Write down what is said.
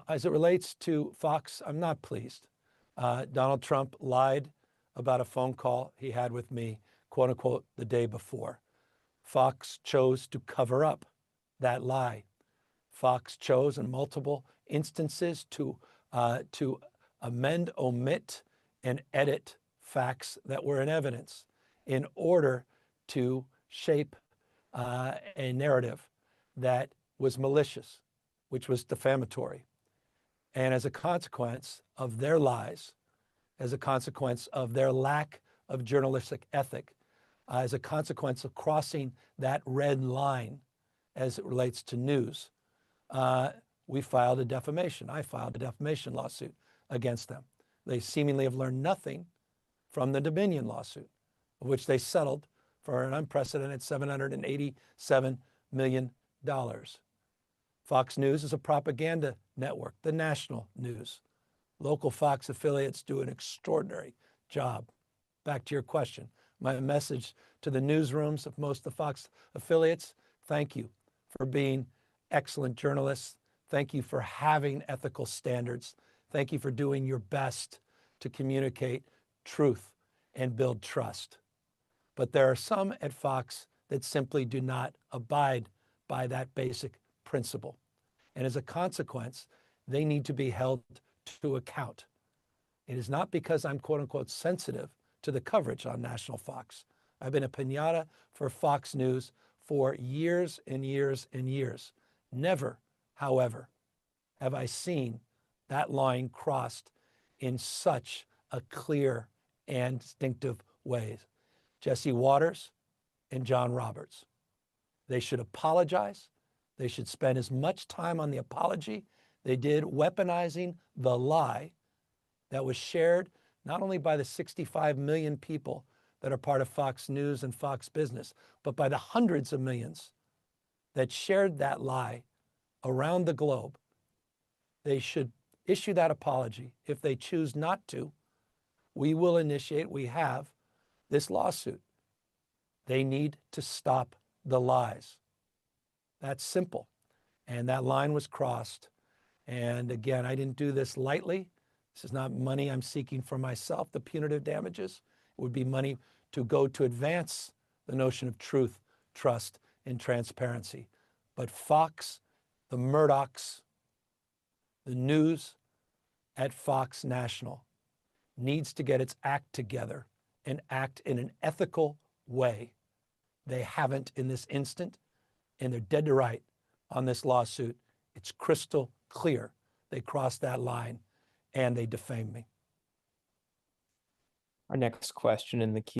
As it relates to Fox, I'm not pleased. Donald Trump lied about a phone call he had with me, quote unquote, the day before. Fox chose to cover up that lie. Fox chose in multiple instances to amend, omit, and edit facts that were in evidence in order to shape a narrative that was malicious, which was defamatory. And as a consequence of their lies, as a consequence of their lack of journalistic ethic, as a consequence of crossing that red line as it relates to news, we filed a defamation. I filed a defamation lawsuit against them. They seemingly have learned nothing from the Dominion lawsuit, of which they settled for an unprecedented $787 million. Fox News is a propaganda network, the national news. Local Fox affiliates do an extraordinary job. Back to your question, my message to the newsrooms of most of the Fox affiliates, thank you for being excellent journalists. Thank you for having ethical standards. Thank you for doing your best to communicate truth and build trust. But there are some at Fox that simply do not abide by that basic principle. And as a consequence, they need to be held to account. It is not because I'm quote unquote sensitive to the coverage on National Fox. I've been a piñata for Fox News for years and years and years. Never, however, have I seen that line crossed in such a clear and distinctive way. Jesse Waters and John Roberts. They should apologize. They should spend as much time on the apology they did weaponizing the lie that was shared not only by the 65 million people that are part of Fox News and Fox Business, but by the hundreds of millions that shared that lie around the globe. They should issue that apology. If they choose not to, we will initiate, we have this lawsuit. They need to stop the lies. That's simple. And that line was crossed. And again, I didn't do this lightly. This is not money I'm seeking for myself, the punitive damages. It would be money to go to advance the notion of truth, trust, and transparency. But Fox, the Murdochs, the news at Fox National needs to get its act together and act in an ethical way. They haven't in this instant, and they're dead to right on this lawsuit. It's crystal clear. They crossed that line and they defamed me. Our next question in the queue